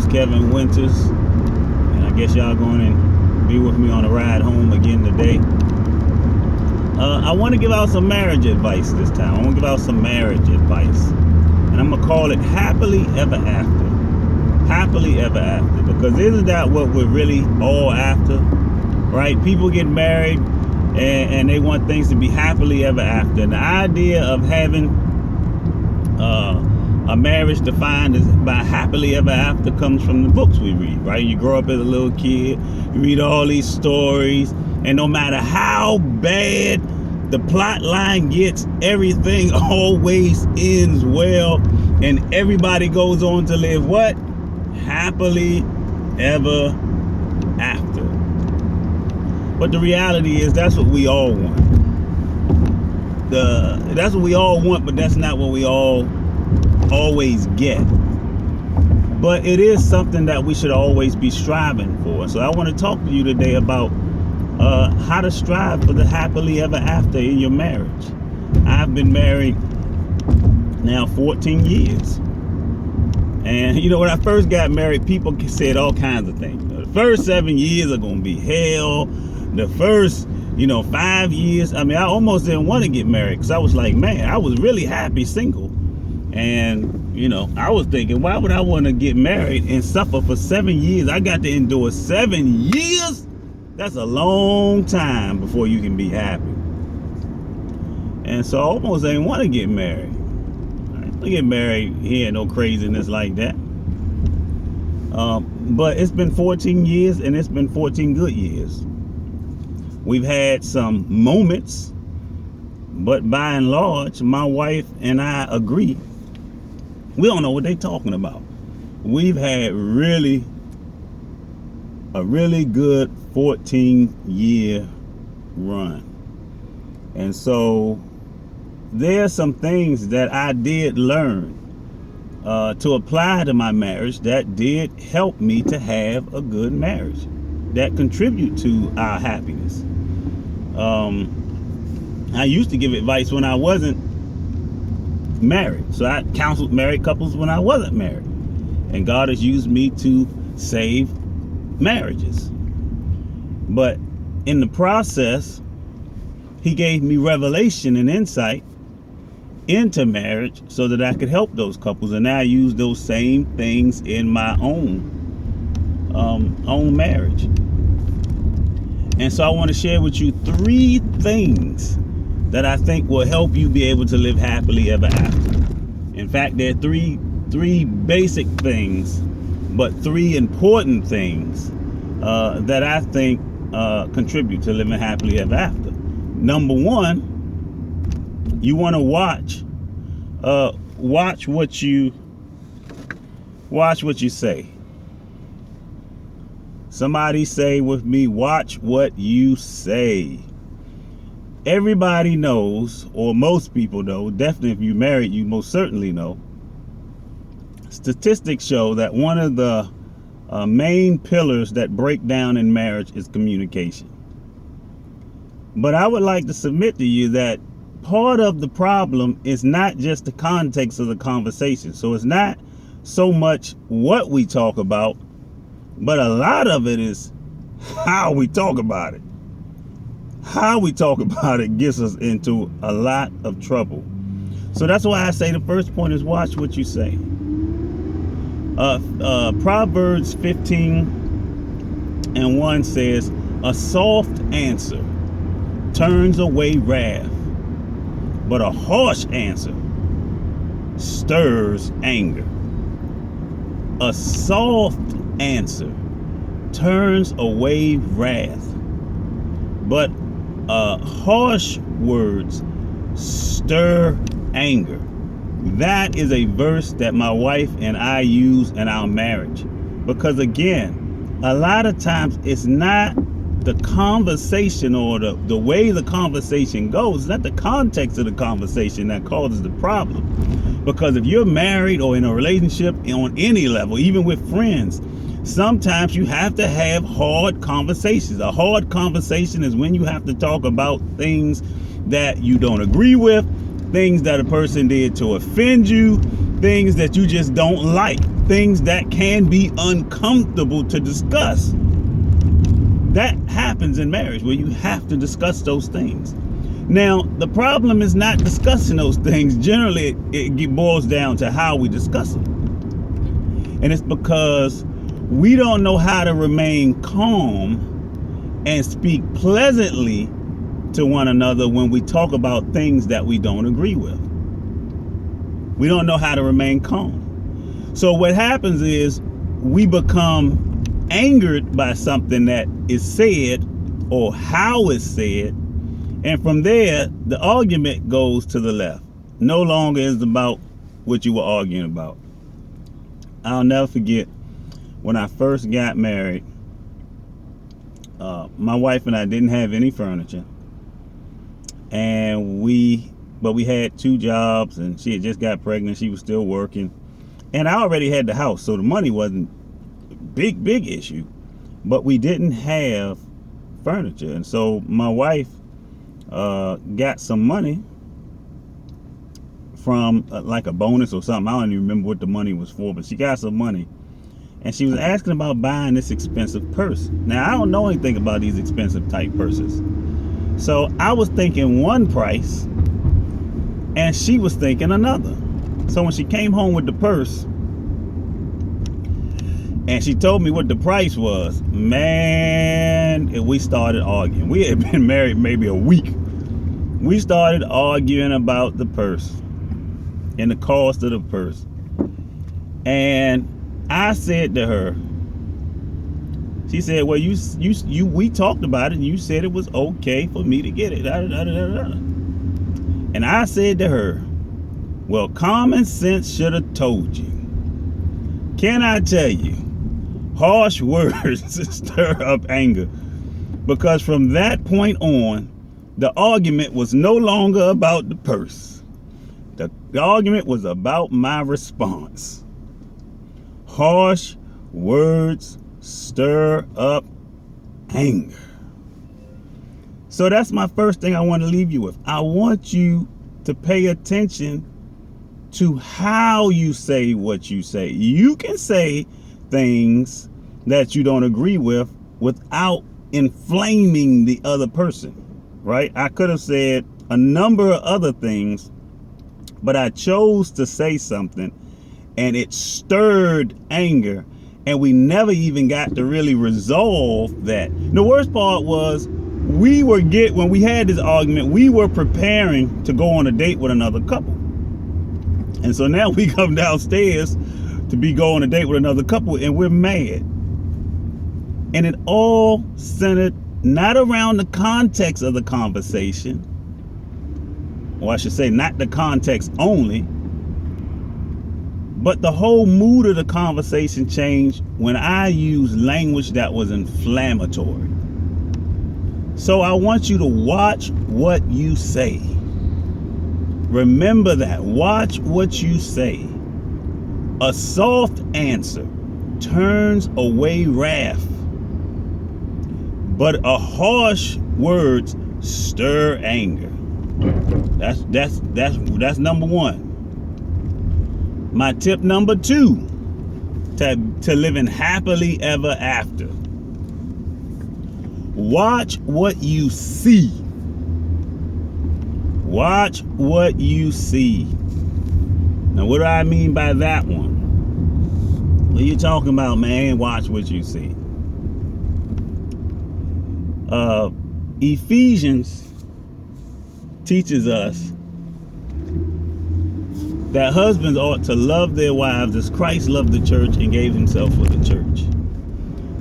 host, Kevin Winters, and I guess y'all going to be with me on a ride home again today. I want to give out some marriage advice this time. I want to give out some marriage advice, and I'm going to call it Happily Ever After. Happily Ever After, because isn't that what we're really all after, right? People get married and they want things to be happily ever after. And the idea of having a marriage defined as by happily ever after comes from the books we read, right? You grow up as a little kid, you read all these stories, and no matter how bad the plot line gets, everything always ends well, and everybody goes on to live what? Happily ever after. But the reality is that's what we all want. That's what we all want, but that's not what we all always get. But it is something that we should always be striving for. So I want to talk to you today about how to strive for the happily ever after in your marriage. I've been married now 14 years. And you know, when I first got married, people said all kinds of things. The first 7 years are going to be hell. The first, 5 years, I mean, I almost didn't want to get married because I was like, man, I was really happy single. And, I was thinking, why would I want to get married and suffer for 7 years? I got to endure 7 years? That's a long time before you can be happy. And so I almost didn't want to get married. I get married here, no craziness like that. But it's been 14 years, and it's been 14 good years. We've had some moments, but by and large, my wife and I agree. We don't know what they're talking about. We've had a really good 14-year run. And so there's some things that I did learn to apply to my marriage that did help me to have a good marriage, that contribute to our happiness. I used to give advice when I wasn't married. So I counseled married couples when I wasn't married. And God has used me to save marriages. But in the process, He gave me revelation and insight into marriage so that I could help those couples, and I use those same things in my own marriage. And so I want to share with you 3 things that I think will help you be able to live happily ever after. In fact, there are three basic things, but 3 important things that I think contribute to living happily ever after. Number 1, you want to watch what you say. Somebody say with me, watch what you say. Everybody knows, or most people know, definitely if you're married, you most certainly know. Statistics show that one of the main pillars that break down in marriage is communication. But I would like to submit to you that part of the problem is not just the context of the conversation. So it's not so much what we talk about, but a lot of it is how we talk about it. How we talk about it gets us into a lot of trouble. So that's why I say the first point is watch what you say. Proverbs 15:1 says, a soft answer turns away wrath, but a harsh answer stirs anger. A soft answer turns away wrath, but harsh words stir anger. That is a verse that my wife and I use in our marriage, because again, a lot of times it's not the conversation or the way the conversation goes. It's not the context of the conversation that causes the problem. Because if you're married or in a relationship on any level, even with friends, sometimes you have to have hard conversations. A hard conversation is when you have to talk about things that you don't agree with, things that a person did to offend you, things that you just don't like. things that can be uncomfortable to discuss. That happens in marriage, where you have to discuss those things. Now, the problem is not discussing those things. Generally, it boils down to how we discuss them. And it's because we don't know how to remain calm and speak pleasantly to one another when we talk about things that we don't agree with. We don't know how to remain calm. So what happens is we become angered by something that is said or how it's said. And from there, the argument goes to the left. No longer is about what you were arguing about. I'll never forget when I first got married, my wife and I didn't have any furniture. And we had 2 jobs, and she had just got pregnant. She was still working. And I already had the house, so the money wasn't big issue. But we didn't have furniture. And so my wife got some money from like a bonus or something. I don't even remember what the money was for, but she got some money. And she was asking about buying this expensive purse. Now, I don't know anything about these expensive type purses. So I was thinking one price, and she was thinking another. So when she came home with the purse, and she told me what the price was, man, we started arguing. We had been married maybe a week. We started arguing about the purse and the cost of the purse. And I said to her, she said, well, we talked about it, and you said it was okay for me to get it. And I said to her, well, common sense should have told you. Can I tell you, harsh words stir up anger, because from that point on, the argument was no longer about the purse. The argument was about my response. Harsh words stir up anger. So that's my first thing I want to leave you with. I want you to pay attention to how you say what you say. You can say things that you don't agree with without inflaming the other person, right? I could have said a number of other things, but I chose to say something, and it stirred anger, and we never even got to really resolve that. The worst part was when we had this argument, we were preparing to go on a date with another couple. And so now we come downstairs to be going on a date with another couple, and we're mad. And it all centered not around the context of the conversation, or I should say not the context only, but the whole mood of the conversation changed when I used language that was inflammatory. So I want you to watch what you say. Remember that. Watch what you say. A soft answer turns away wrath, but a harsh words stir anger. That's number one. My tip number 2 to living happily ever after. Watch what you see. Watch what you see. Now, what do I mean by that one? What are you talking about, man? Watch what you see. Ephesians teaches us that husbands ought to love their wives as Christ loved the church and gave himself for the church.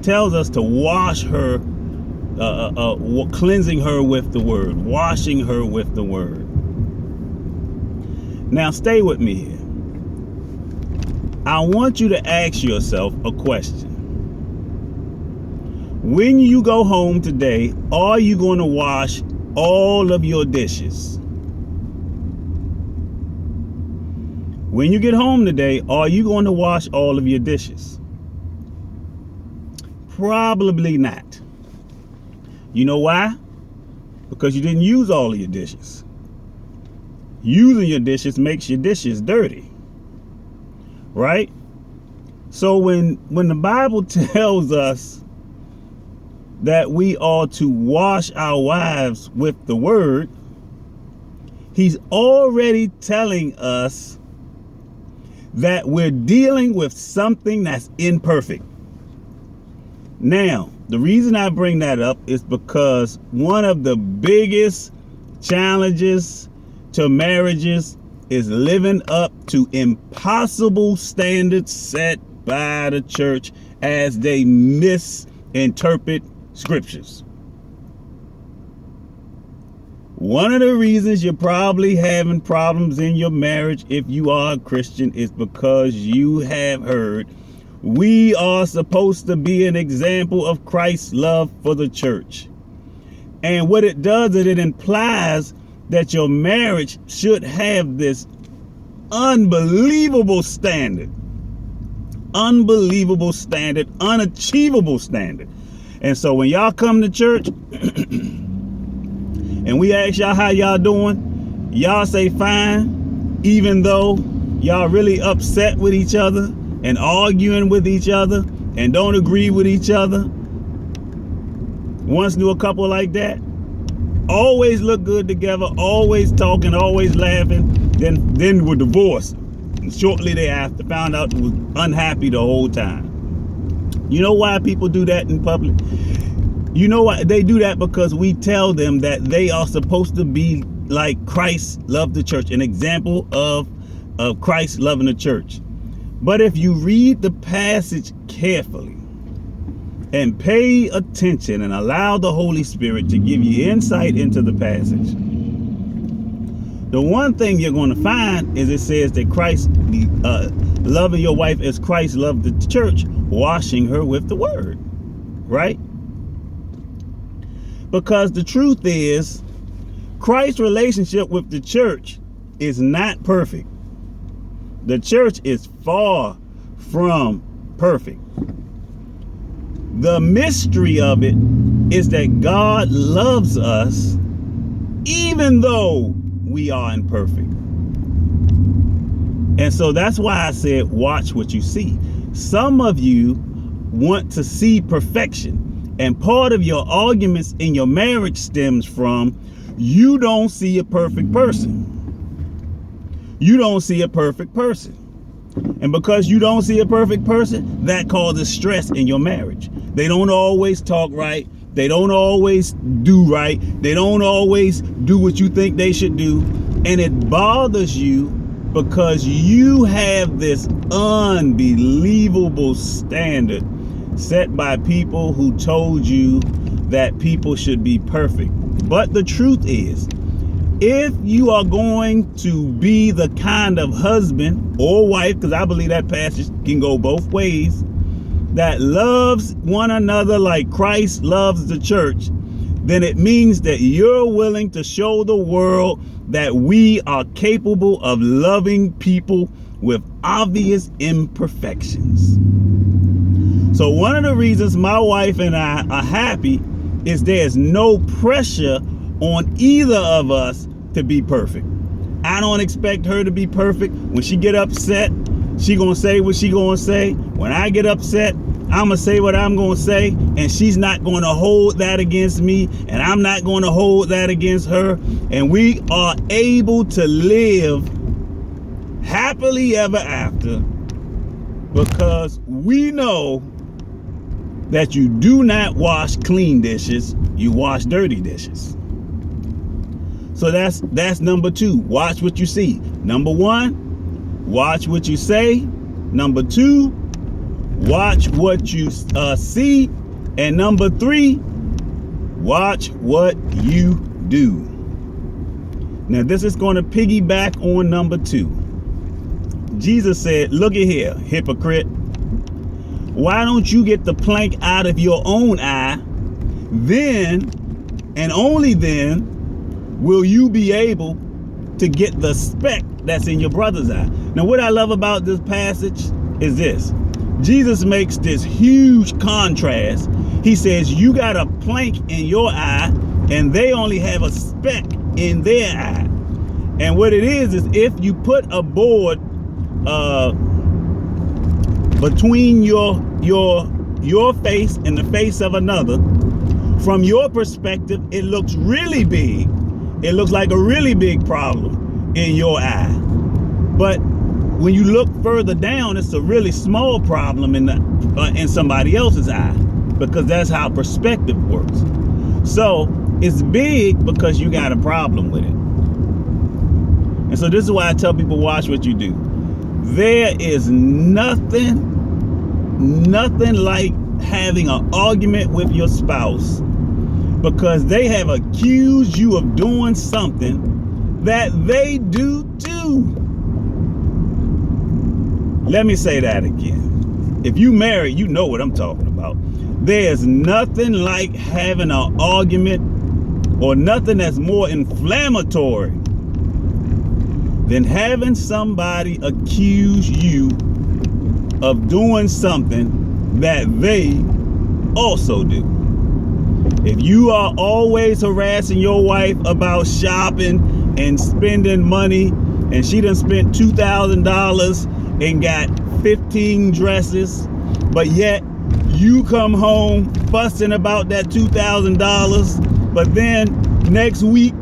Tells us to wash her, cleansing her with the word, washing her with the word. Now stay with me here. I want you to ask yourself a question. When you go home today, are you going to wash all of your dishes? When you get home today, are you going to wash all of your dishes? Probably not. You know why? Because you didn't use all of your dishes. Using your dishes makes your dishes dirty, right? So when the Bible tells us that we are to wash our wives with the word, he's already telling us that we're dealing with something that's imperfect. Now, the reason I bring that up is because one of the biggest challenges to marriages is living up to impossible standards set by the church as they misinterpret scriptures. One of the reasons you're probably having problems in your marriage if you are a Christian is because you have heard we are supposed to be an example of Christ's love for the church. And what it does is it implies that your marriage should have this unbelievable standard, unachievable standard. And so when y'all come to church and we ask y'all how y'all doing, y'all say fine, even though y'all really upset with each other and arguing with each other and don't agree with each other. Once knew a couple like that, always look good together, always talking, always laughing, then were divorced. And shortly thereafter found out it was unhappy the whole time. You know why people do that in public? You know why they do that? Because we tell them that they are supposed to be like Christ loved the church, an example of Christ loving the church. But if you read the passage carefully and pay attention and allow the Holy Spirit to give you insight into the passage, the one thing you're going to find is it says that Christ loving your wife as Christ loved the church, washing her with the word, right? Because the truth is, Christ's relationship with the church is not perfect. The church is far from perfect. The mystery of it is that God loves us even though we are imperfect. And so that's why I said, watch what you see. Some of you want to see perfection. And part of your arguments in your marriage stems from you don't see a perfect person. You don't see a perfect person. And because you don't see a perfect person, that causes stress in your marriage. They don't always talk right. They don't always do right. They don't always do what you think they should do. And it bothers you because you have this unbelievable standard set by people who told you that people should be perfect. But the truth is, if you are going to be the kind of husband or wife, because I believe that passage can go both ways, that loves one another like Christ loves the church, then it means that you're willing to show the world that we are capable of loving people with obvious imperfections. So one of the reasons my wife and I are happy is there's no pressure on either of us to be perfect. I don't expect her to be perfect. When she get upset, she gonna say what she gonna say. When I get upset, I'm gonna say what I'm gonna say, and she's not gonna hold that against me, and I'm not gonna hold that against her. And we are able to live happily ever after because we know that you do not wash clean dishes, you wash dirty dishes. So that's number two. Watch what you see. Number one, watch what you say. Number two, watch what you see. And number three, watch what you do. Now this is going to piggyback on number two. Jesus said, look at here, hypocrite. Why don't you get the plank out of your own eye? Then, and only then, will you be able to get the speck that's in your brother's eye. Now, what I love about this passage is this. Jesus makes this huge contrast. He says, you got a plank in your eye, and they only have a speck in their eye. And what it is if you put a board between your face and the face of another, from your perspective, it looks really big. It looks like a really big problem in your eye. But when you look further down, it's a really small problem in somebody else's eye, because that's how perspective works. So it's big because you got a problem with it. And so this is why I tell people, watch what you do. There is nothing like having an argument with your spouse because they have accused you of doing something that they do too. Let me say that again. If you married, you know what I'm talking about. There's nothing like having an argument, or nothing that's more inflammatory than having somebody accuse you of doing something that they also do. If you are always harassing your wife about shopping and spending money, and she done spent $2,000 and got 15 dresses, but yet you come home fussing about that $2,000, but then next week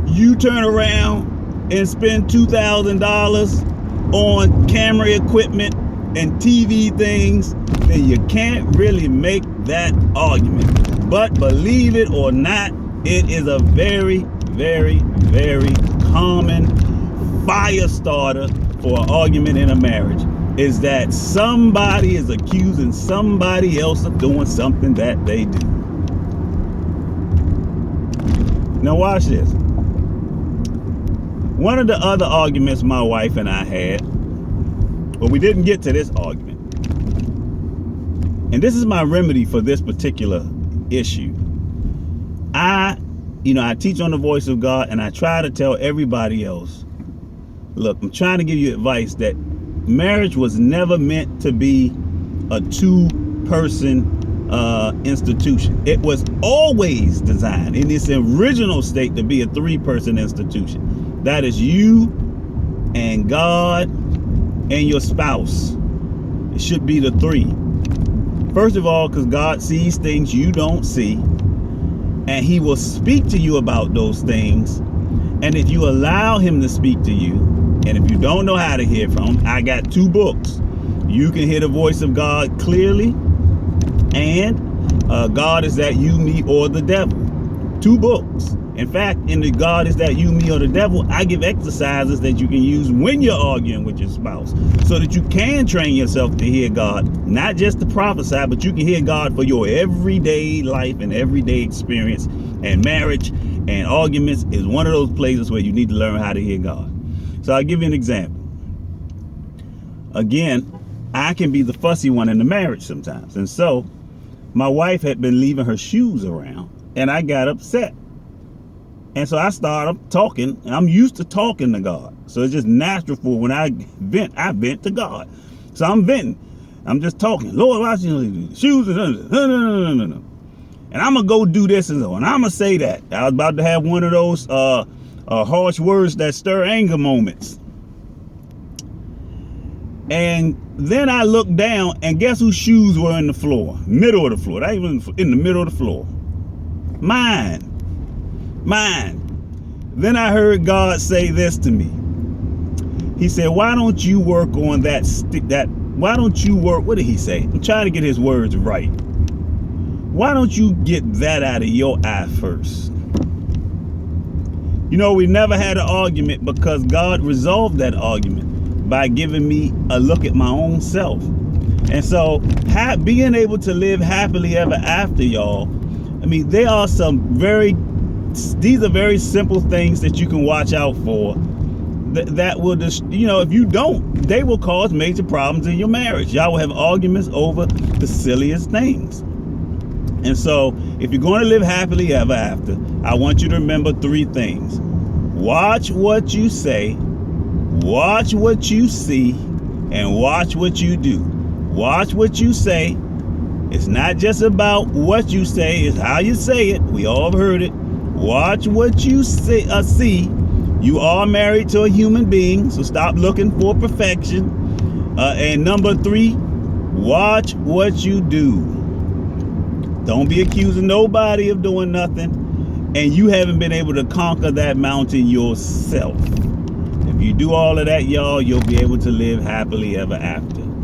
you turn around and spend $2,000 on camera equipment and TV things, then you can't really make that argument. But believe it or not, it is a very, very, very common fire starter for an argument in a marriage, is that somebody is accusing somebody else of doing something that they do. Now watch this. One of the other arguments my wife and I had, well, we didn't get to this argument. And this is my remedy for this particular issue. I teach on the voice of God, and I try to tell everybody else, look, I'm trying to give you advice that marriage was never meant to be a two-person institution. It was always designed in its original state to be a three-person institution. That is you and God and your spouse. It should be the three. First of all, because God sees things you don't see, and he will speak to you about those things. And if you allow him to speak to you, and if you don't know how to hear from him, I got 2 books. You can hear the voice of God clearly, and God Is That You, Me, or the Devil. 2 books. In fact, in the God Is That You, Me, or the Devil, I give exercises that you can use when you're arguing with your spouse, so that you can train yourself to hear God, not just to prophesy, but you can hear God for your everyday life and everyday experience. And marriage and arguments is one of those places where you need to learn how to hear God. So I'll give you an example. Again, I can be the fussy one in the marriage sometimes. And so my wife had been leaving her shoes around, and I got upset. And so I started talking, and I'm used to talking to God. So it's just natural for when I vent to God. So I'm venting. I'm just talking. Lord, why shoes? No. And I'm going to go do this and so, and I'm going to say that. I was about to have one of those harsh words that stir anger moments. And then I looked down, and guess whose shoes were in the floor? Middle of the floor. Not even in the middle of the floor. Mine. Then I heard God say this to me. He said, why don't you work on why don't you work, what did he say? I'm trying to get his words right. Why don't you get that out of your eye first? You know, we never had an argument because God resolved that argument by giving me a look at my own self. And so being able to live happily ever after, y'all, I mean, these are very simple things that you can watch out for that will just, if you don't, they will cause major problems in your marriage. Y'all will have arguments over the silliest things. And so if you're going to live happily ever after, I want you to remember 3 things. Watch what you say, watch what you see, and watch what you do. Watch what you say. It's not just about what you say, it's how you say it. We all have heard it. Watch what you see. You are married to a human being, so stop looking for perfection. And number 3, Watch what you do. Don't be accusing nobody of doing nothing, and you haven't been able to conquer that mountain yourself. If you do all of that, y'all, you'll be able to live happily ever after.